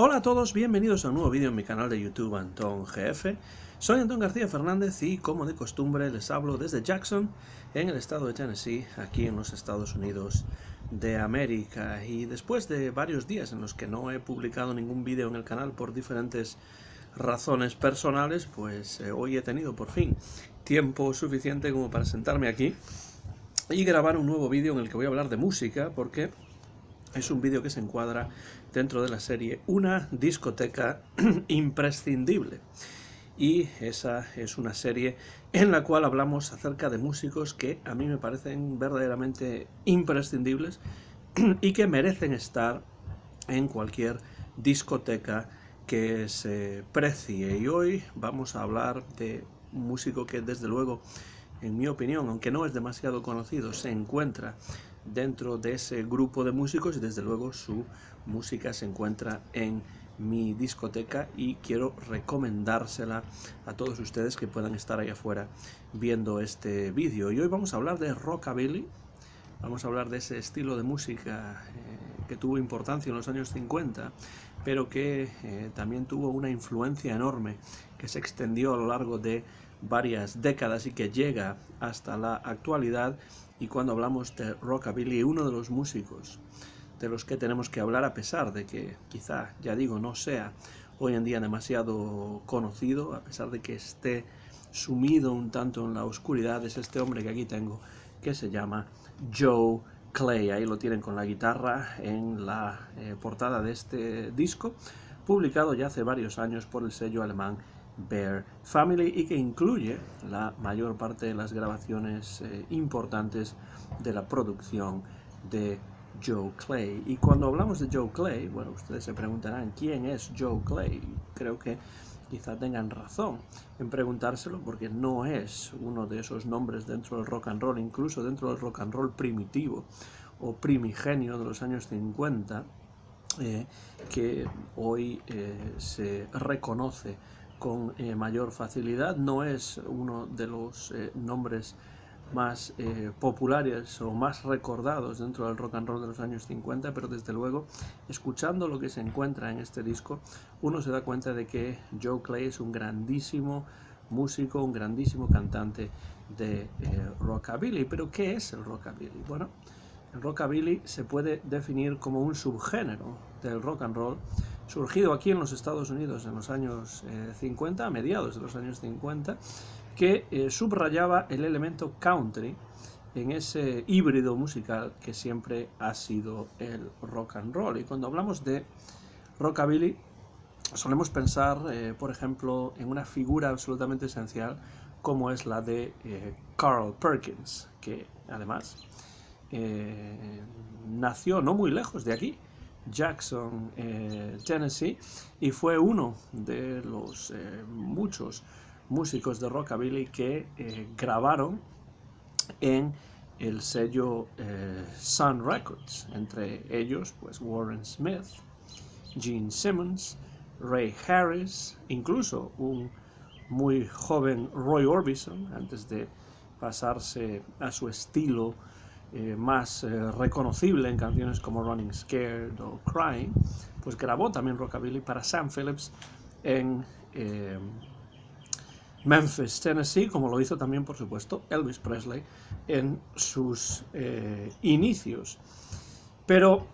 Hola a todos, bienvenidos a un nuevo vídeo en mi canal de YouTube Antón GF. Soy Antón García Fernández y, como de costumbre, les hablo desde Jackson, en el estado de Tennessee, aquí en los Estados Unidos de América. Y después de varios días en los que no he publicado ningún vídeo en el canal por diferentes razones personales, pues hoy he tenido por fin tiempo suficiente como para sentarme aquí y grabar un nuevo vídeo en el que voy a hablar de música, porque es un vídeo que se encuadra dentro de la serie Una discoteca imprescindible. Y esa es una serie en la cual hablamos acerca de músicos que a mí me parecen verdaderamente imprescindibles y que merecen estar en cualquier discoteca que se precie. Y hoy vamos a hablar de un músico que, desde luego, en mi opinión, aunque no es demasiado conocido, se encuentra dentro de ese grupo de músicos y desde luego su música se encuentra en mi discoteca y quiero recomendársela a todos ustedes que puedan estar ahí afuera viendo este vídeo. Y hoy vamos a hablar de rockabilly, vamos a hablar de ese estilo de música que tuvo importancia en los años 50, pero que también tuvo una influencia enorme que se extendió a lo largo de varias décadas y que llega hasta la actualidad. Y cuando hablamos de rockabilly, uno de los músicos de los que tenemos que hablar, a pesar de que quizá, ya digo, no sea hoy en día demasiado conocido, a pesar de que esté sumido un tanto en la oscuridad, es este hombre que aquí tengo, que se llama Joe Clay. Ahí lo tienen con la guitarra en la portada de este disco, publicado ya hace varios años por el sello alemán Bear Family y que incluye la mayor parte de las grabaciones importantes de la producción de Joe Clay. Y cuando hablamos de Joe Clay, bueno, ustedes se preguntarán ¿quién es Joe Clay? Creo que quizá tengan razón en preguntárselo, porque no es uno de esos nombres dentro del rock and roll, incluso dentro del rock and roll primitivo o primigenio de los años 50, que hoy se reconoce con mayor facilidad. No es uno de los nombres más populares o más recordados dentro del rock and roll de los años 50, pero desde luego, escuchando lo que se encuentra en este disco, uno se da cuenta de que Joe Clay es un grandísimo músico, un grandísimo cantante de rockabilly. ¿Pero qué es el rockabilly? Bueno, el rockabilly se puede definir como un subgénero del rock and roll, surgido aquí en los Estados Unidos en los años 50, a mediados de los años 50, que subrayaba el elemento country en ese híbrido musical que siempre ha sido el rock and roll. Y cuando hablamos de rockabilly, solemos pensar, por ejemplo, en una figura absolutamente esencial como es la de Carl Perkins, que además nació no muy lejos de aquí, Jackson, Tennessee, y fue uno de los muchos músicos de rockabilly que grabaron en el sello Sun Records, entre ellos pues Warren Smith, Gene Simmons, Ray Harris, incluso un muy joven Roy Orbison, antes de pasarse a su estilo más reconocible en canciones como Running Scared o Crying, pues grabó también rockabilly para Sam Phillips en Memphis, Tennessee, como lo hizo también, por supuesto, Elvis Presley en sus inicios. Pero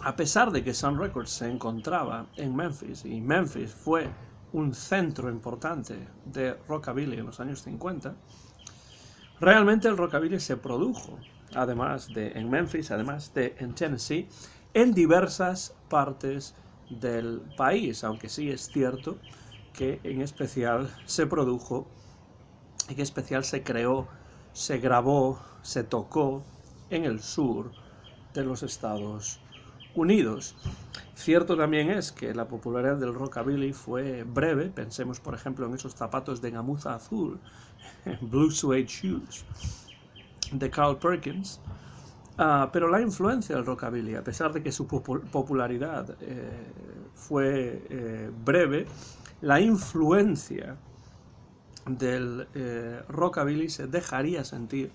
a pesar de que Sun Records se encontraba en Memphis, y Memphis fue un centro importante de rockabilly en los años 50, realmente el rockabilly se produjo, además de en Memphis, además de en Tennessee, en diversas partes del país, aunque sí es cierto que en especial se produjo, en especial se creó, se grabó, se tocó en el sur de los Estados Unidos. Cierto también es que la popularidad del rockabilly fue breve. Pensemos, por ejemplo, en esos zapatos de gamuza azul, Blue Suede Shoes, de Carl Perkins. Pero la influencia del rockabilly, a pesar de que su popularidad fue breve, la influencia del rockabilly se dejaría sentir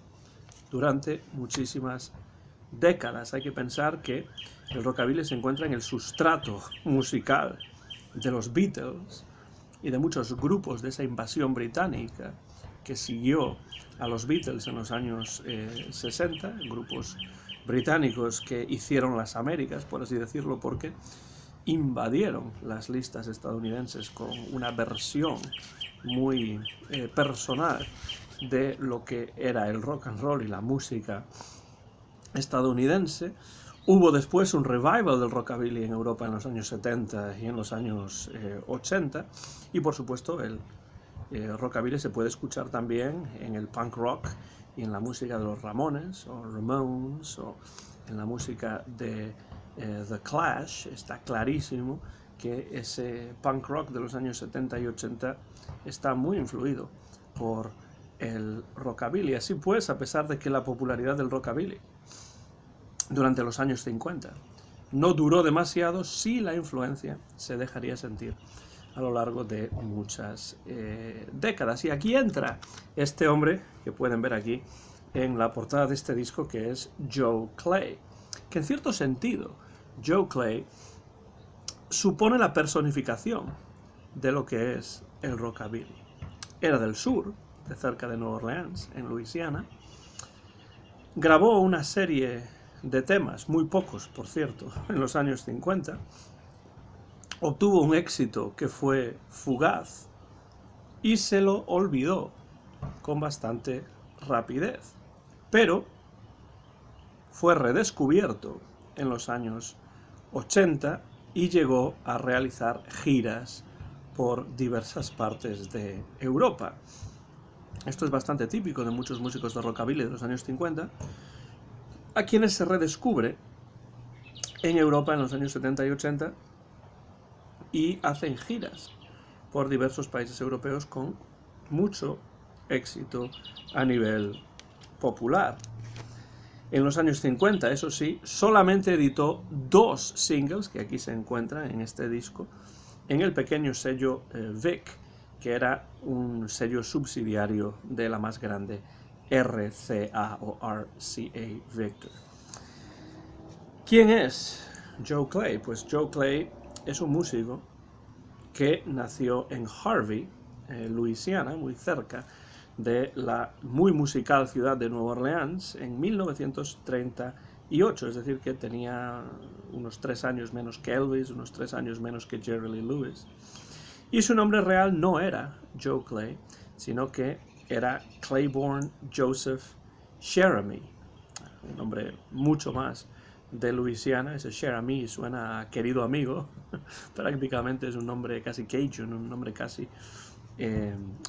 durante muchísimas décadas. Hay que pensar que el rockabilly se encuentra en el sustrato musical de los Beatles y de muchos grupos de esa invasión británica que siguió a los Beatles en los años 60, grupos británicos que hicieron las Américas, por así decirlo, porque invadieron las listas estadounidenses con una versión muy personal de lo que era el rock and roll y la música estadounidense. Hubo después un revival del rockabilly en Europa en los años 70 y en los años 80, y por supuesto el rockabilly se puede escuchar también en el punk rock y en la música de los Ramones o Ramones o en la música de The Clash. Está clarísimo que ese punk rock de los años 70 y 80 está muy influido por el rockabilly. Así pues, a pesar de que la popularidad del rockabilly durante los años 50 no duró demasiado, sí la influencia se dejaría sentir a lo largo de muchas décadas. Y aquí entra este hombre que pueden ver aquí en la portada de este disco, que es Joe Clay, que en cierto sentido Joe Clay supone la personificación de lo que es el rockabilly. Era del sur, de cerca de Nueva Orleans, en Luisiana. Grabó una serie de temas, muy pocos por cierto, en los años 50. Obtuvo un éxito que fue fugaz y se lo olvidó con bastante rapidez, pero fue redescubierto en los años 80 y llegó a realizar giras por diversas partes de Europa. Esto es bastante típico de muchos músicos de rockabilly de los años 50, a quienes se redescubre en Europa en los años 70 y 80 y hacen giras por diversos países europeos con mucho éxito a nivel popular. En los años 50, eso sí, solamente editó 2 singles, que aquí se encuentran en este disco, en el pequeño sello Vic, que era un sello subsidiario de la más grande RCA o RCA Victor. ¿Quién es Joe Clay? Pues Joe Clay es un músico que nació en Harvey, Luisiana, muy cerca de la muy musical ciudad de Nueva Orleans, en 1938, es decir, que tenía unos 3 años menos que Elvis, unos 3 años menos que Jerry Lee Lewis. Y su nombre real no era Joe Clay, sino que era Claiborne Joseph Cherami, un nombre mucho más de Luisiana. Ese Cherami suena a querido amigo, prácticamente es un nombre casi cajun, un nombre casi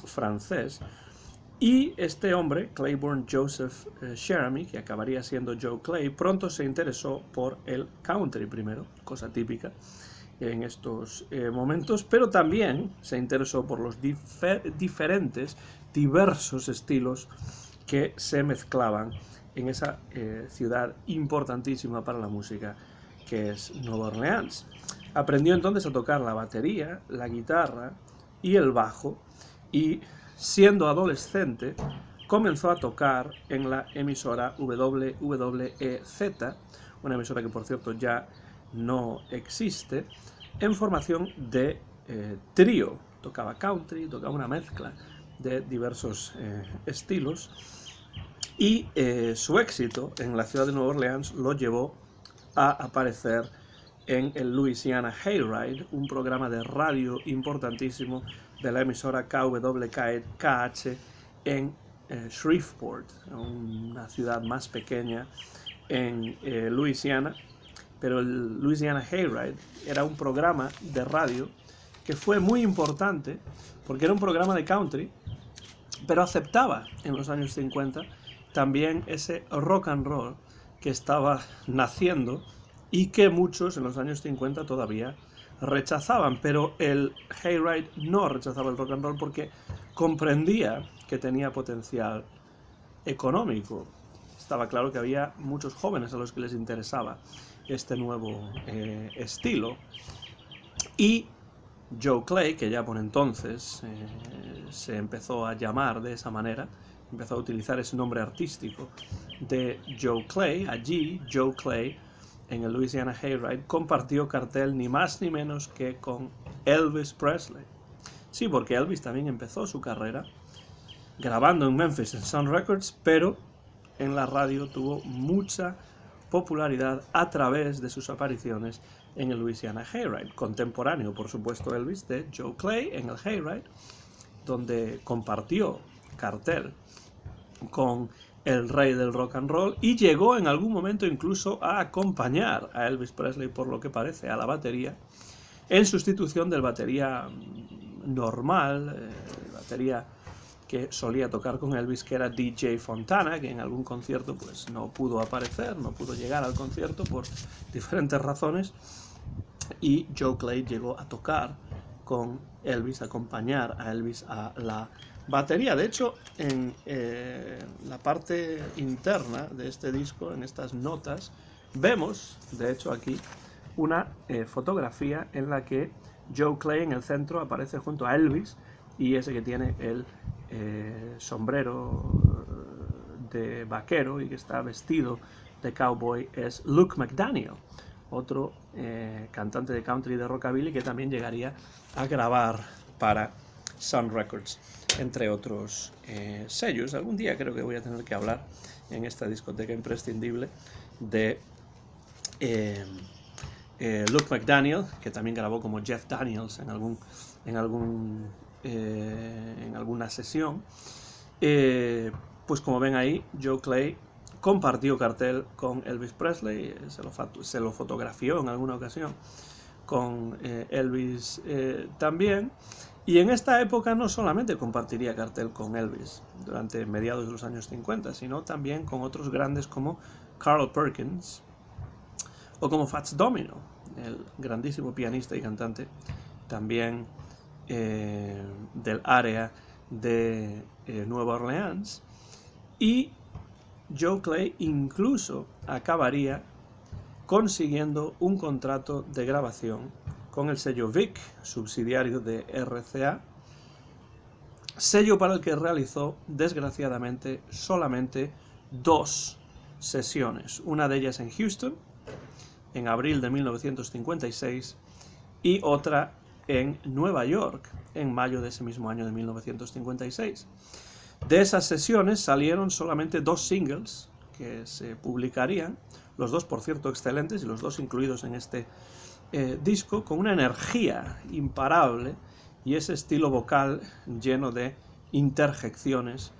francés. Y este hombre, Claiborne Joseph Cherami, que acabaría siendo Joe Clay, pronto se interesó por el country primero, cosa típica en estos momentos, pero también se interesó por los diversos estilos que se mezclaban en esa ciudad importantísima para la música que es Nueva Orleans. Aprendió entonces a tocar la batería, la guitarra y el bajo, y siendo adolescente comenzó a tocar en la emisora WWEZ, una emisora que por cierto ya no existe, en formación de trío. Tocaba country, tocaba una mezcla de diversos estilos, y su éxito en la ciudad de Nueva Orleans lo llevó a aparecer en el Louisiana Hayride, un programa de radio importantísimo de la emisora KWKH en Shreveport, una ciudad más pequeña en Luisiana. Pero el Louisiana Hayride era un programa de radio que fue muy importante porque era un programa de country, pero aceptaba en los años 50 también ese rock and roll que estaba naciendo y que muchos en los años 50 todavía rechazaban. Pero el Hayride no rechazaba el rock and roll porque comprendía que tenía potencial económico. Estaba claro que había muchos jóvenes a los que les interesaba este nuevo estilo. Y Joe Clay, que ya por entonces se empezó a llamar de esa manera, empezó a utilizar ese nombre artístico de Joe Clay. Allí Joe Clay, en el Louisiana Hayride, compartió cartel ni más ni menos que con Elvis Presley. Sí, porque Elvis también empezó su carrera grabando en Memphis en Sun Records, pero en la radio tuvo mucha popularidad a través de sus apariciones en el Louisiana Hayride, contemporáneo, por supuesto, Elvis, de Joe Clay en el Hayride, donde compartió cartel con el rey del rock and roll y llegó en algún momento incluso a acompañar a Elvis Presley, por lo que parece, a la batería, en sustitución del batería normal, batería que solía tocar con Elvis, que era DJ Fontana, que en algún concierto pues no pudo aparecer, no pudo llegar al concierto por diferentes razones, y Joe Clay llegó a tocar con Elvis, a acompañar a Elvis a la batería. De hecho, en la parte interna de este disco, en estas notas, vemos, de hecho aquí, una fotografía en la que Joe Clay en el centro aparece junto a Elvis, y ese que tiene el sombrero de vaquero y que está vestido de cowboy es Luke McDaniel, otro cantante de country y de rockabilly que también llegaría a grabar para Sun Records, entre otros sellos. Algún día creo que voy a tener que hablar en esta discoteca imprescindible de Luke McDaniel, que también grabó como Jeff Daniels en alguna sesión. Pues como ven ahí, Joe Clay compartió cartel con Elvis Presley, se lo fotografió en alguna ocasión con Elvis también. Y en esta época no solamente compartiría cartel con Elvis durante mediados de los años 50, sino también con otros grandes como Carl Perkins o como Fats Domino, el grandísimo pianista y cantante también del área de Nueva Orleans. Y Joe Clay incluso acabaría consiguiendo un contrato de grabación con el sello Vic, subsidiario de RCA, sello para el que realizó, desgraciadamente, solamente 2 sesiones, una de ellas en Houston, en abril de 1956, y otra en Nueva York, en mayo de ese mismo año de 1956. De esas sesiones salieron solamente 2 singles que se publicarían, los 2 por cierto excelentes y los 2 incluidos en este disco, con una energía imparable y ese estilo vocal lleno de interjecciones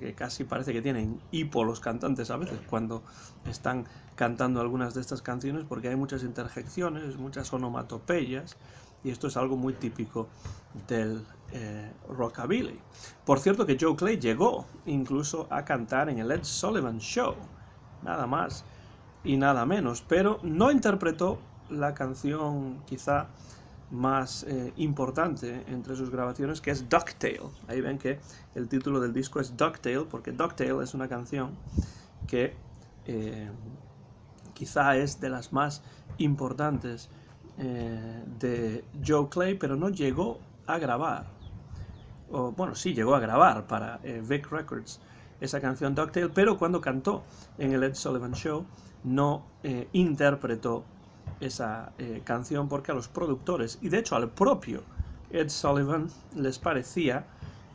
que casi parece que tienen hipo los cantantes a veces cuando están cantando algunas de estas canciones, porque hay muchas interjecciones, muchas onomatopeyas, y esto es algo muy típico del rockabilly. Por cierto que Joe Clay llegó incluso a cantar en el Ed Sullivan Show, nada más y nada menos, pero no interpretó la canción quizá más importante entre sus grabaciones, que es Ducktail. Ahí ven que el título del disco es Ducktail, porque Ducktail es una canción que quizá es de las más importantes de Joe Clay, pero no llegó a grabar, o bueno, sí llegó a grabar para Vic Records esa canción Ducktail, pero cuando cantó en el Ed Sullivan Show no interpretó esa canción, porque a los productores y de hecho al propio Ed Sullivan les parecía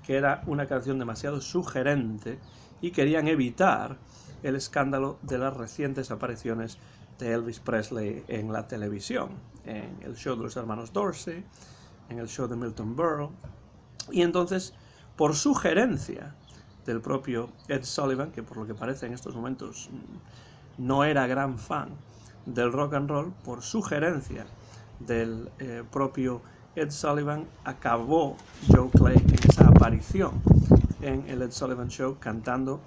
que era una canción demasiado sugerente y querían evitar el escándalo de las recientes apariciones de Elvis Presley en la televisión, en el show de los hermanos Dorsey, en el show de Milton Berle, y entonces, por sugerencia del propio Ed Sullivan, que por lo que parece en estos momentos no era gran fan del rock and roll, por sugerencia del propio Ed Sullivan, acabó Joe Clay en esa aparición en el Ed Sullivan Show cantando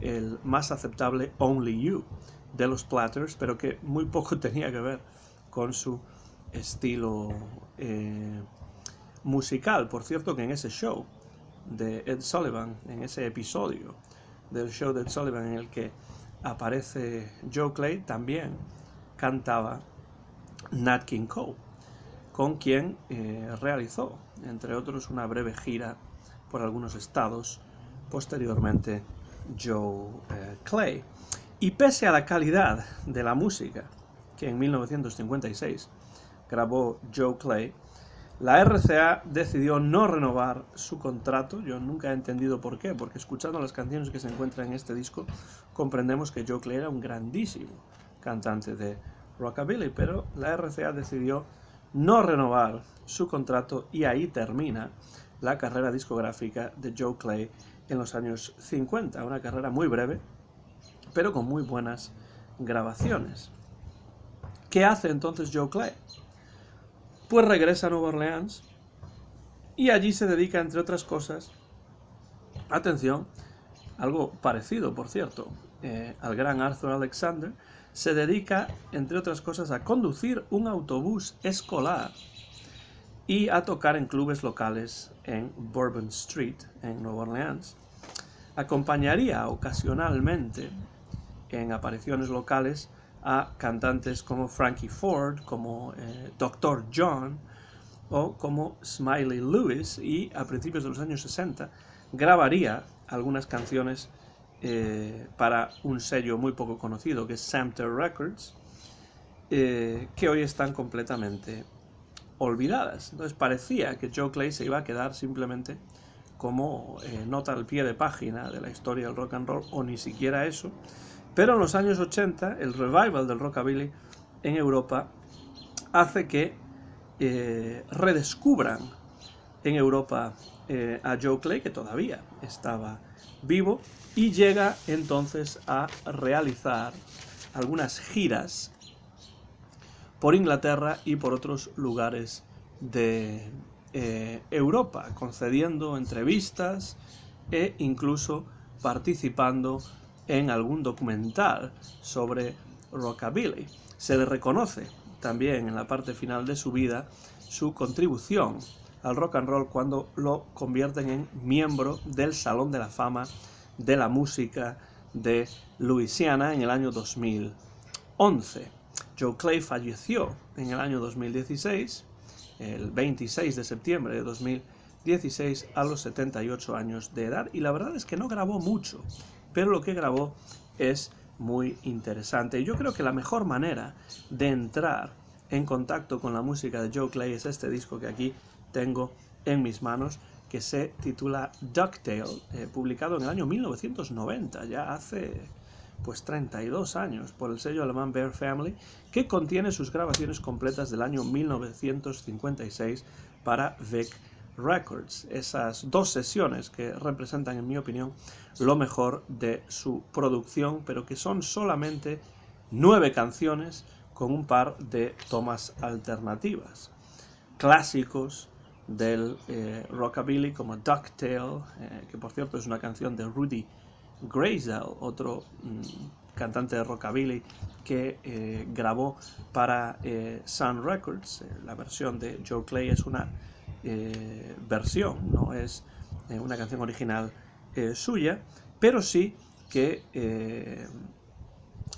el más aceptable Only You de los Platters, pero que muy poco tenía que ver con su estilo musical. Por cierto que en ese show de Ed Sullivan, en ese episodio del show de Ed Sullivan en el que aparece Joe Clay, también cantaba Nat King Cole, con quien realizó, entre otros, una breve gira por algunos estados posteriormente Joe Clay. Y pese a la calidad de la música que en 1956 grabó Joe Clay, la RCA decidió no renovar su contrato. Yo nunca he entendido por qué, porque escuchando las canciones que se encuentran en este disco, comprendemos que Joe Clay era un grandísimo cantante de rockabilly, pero la RCA decidió no renovar su contrato y ahí termina la carrera discográfica de Joe Clay en los años 50, una carrera muy breve, pero con muy buenas grabaciones. ¿Qué hace entonces Joe Clay? Pues regresa a Nueva Orleans y allí se dedica, entre otras cosas, atención, algo parecido, por cierto, al gran Arthur Alexander, se dedica, entre otras cosas, a conducir un autobús escolar y a tocar en clubes locales en Bourbon Street, en Nueva Orleans. Acompañaría ocasionalmente en apariciones locales a cantantes como Frankie Ford, como Dr. John o como Smiley Lewis, y a principios de los años 60 grabaría algunas canciones para un sello muy poco conocido que es Samter Records, que hoy están completamente olvidadas. Entonces parecía que Joe Clay se iba a quedar simplemente como nota al pie de página de la historia del rock and roll, o ni siquiera eso. Pero en los años 80, el revival del rockabilly en Europa hace que redescubran en Europa a Joe Clay, que todavía estaba vivo, y llega entonces a realizar algunas giras por Inglaterra y por otros lugares de Europa, concediendo entrevistas e incluso participando en algún documental sobre rockabilly. Se le reconoce también en la parte final de su vida su contribución al rock and roll cuando lo convierten en miembro del Salón de la Fama de la Música de Luisiana en el año 2011. Joe Clay falleció en el año 2016, el 26 de septiembre de 2016, a los 78 años de edad, y la verdad es que no grabó mucho, pero lo que grabó es muy interesante. Y yo creo que la mejor manera de entrar en contacto con la música de Joe Clay es este disco que aquí tengo en mis manos, que se titula Ducktail, publicado en el año 1990, ya hace pues 32 años, por el sello alemán Bear Family, que contiene sus grabaciones completas del año 1956 para Vic Records. Esas dos sesiones que representan, en mi opinión, lo mejor de su producción, pero que son solamente 9 canciones con un par de tomas alternativas. Clásicos del rockabilly como Ducktail, que por cierto es una canción de Rudy Grazel, otro cantante de rockabilly que grabó para Sun Records. La versión de Joe Clay es una versión, no es una canción original suya, pero sí que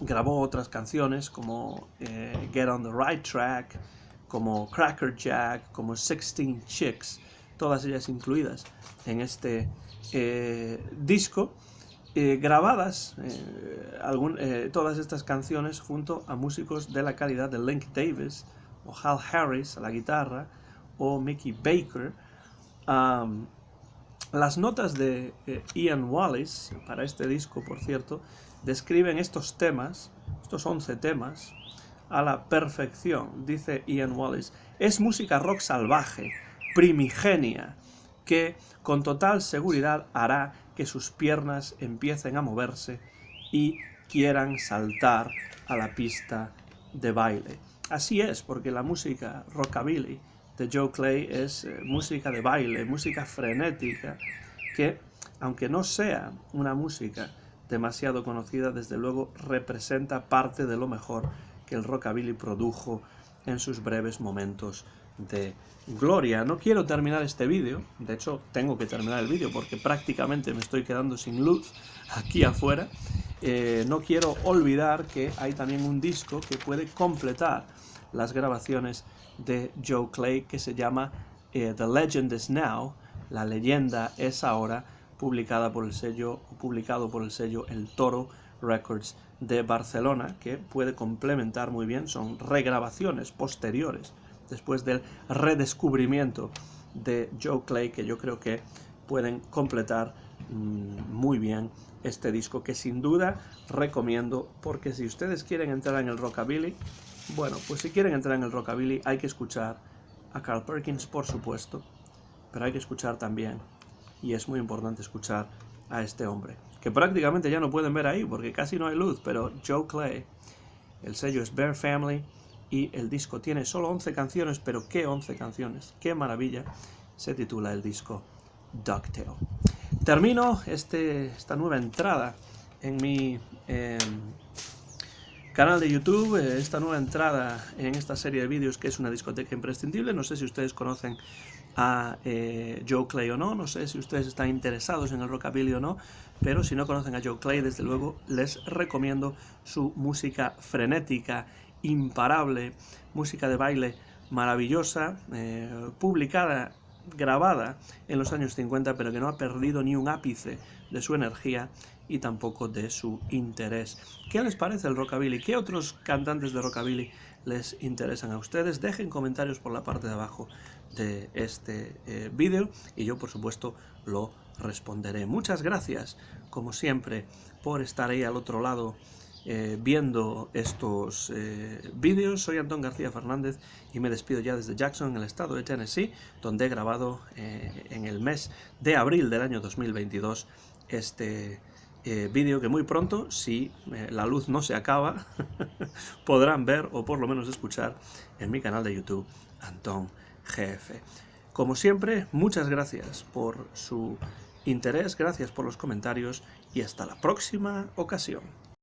grabó otras canciones como Get on the Right Track, como Cracker Jack, como 16 Chicks, todas ellas incluidas en este disco, grabadas todas estas canciones junto a músicos de la calidad de Link Davis o Hal Harris a la guitarra o Mickey Baker. Las notas de Ian Wallace para este disco, por cierto, describen estos temas, estos 11 temas, a la perfección. Dice Ian Wallace: es música rock salvaje, primigenia, que con total seguridad hará que sus piernas empiecen a moverse y quieran saltar a la pista de baile. Así es, porque la música rockabilly de Joe Clay es música de baile, música frenética, que, aunque no sea una música demasiado conocida, desde luego representa parte de lo mejor que el rockabilly produjo en sus breves momentos de gloria. No quiero terminar este vídeo, de hecho tengo que terminar el vídeo porque prácticamente me estoy quedando sin luz aquí afuera. No quiero olvidar que hay también un disco que puede completar las grabaciones de Joe Clay, que se llama The Legend Is Now, la leyenda es ahora, publicado por el sello El Toro Records de Barcelona, que puede complementar muy bien, son regrabaciones posteriores, después del redescubrimiento de Joe Clay, que yo creo que pueden completar muy bien este disco, que sin duda recomiendo, porque si ustedes quieren entrar en el rockabilly, bueno, pues si quieren entrar en el rockabilly hay que escuchar a Carl Perkins, por supuesto, pero hay que escuchar también, y es muy importante escuchar a este hombre, que prácticamente ya no pueden ver ahí porque casi no hay luz, pero Joe Clay. El sello es Bear Family y el disco tiene solo 11 canciones, pero qué 11 canciones, qué maravilla. Se titula el disco Ducktail. Termino esta nueva entrada en mi canal de YouTube, esta nueva entrada en esta serie de vídeos que es una discoteca imprescindible. No sé si ustedes conocen a Joe Clay o no, no sé si ustedes están interesados en el rockabilly o no, pero si no conocen a Joe Clay, desde luego les recomiendo su música frenética, imparable, música de baile maravillosa, publicada, grabada en los años 50, pero que no ha perdido ni un ápice de su energía y tampoco de su interés. ¿Qué les parece el rockabilly? ¿Qué otros cantantes de rockabilly les interesan a ustedes? Dejen comentarios por la parte de abajo de este vídeo y yo por supuesto lo responderé. Muchas gracias, como siempre, por estar ahí al otro lado viendo estos vídeos. Soy Antón García Fernández y me despido ya desde Jackson, en el estado de Tennessee, donde he grabado en el mes de abril del año 2022 este vídeo que muy pronto, si la luz no se acaba, podrán ver o por lo menos escuchar en mi canal de YouTube, Antón GF. Como siempre, muchas gracias por su interés, gracias por los comentarios y hasta la próxima ocasión.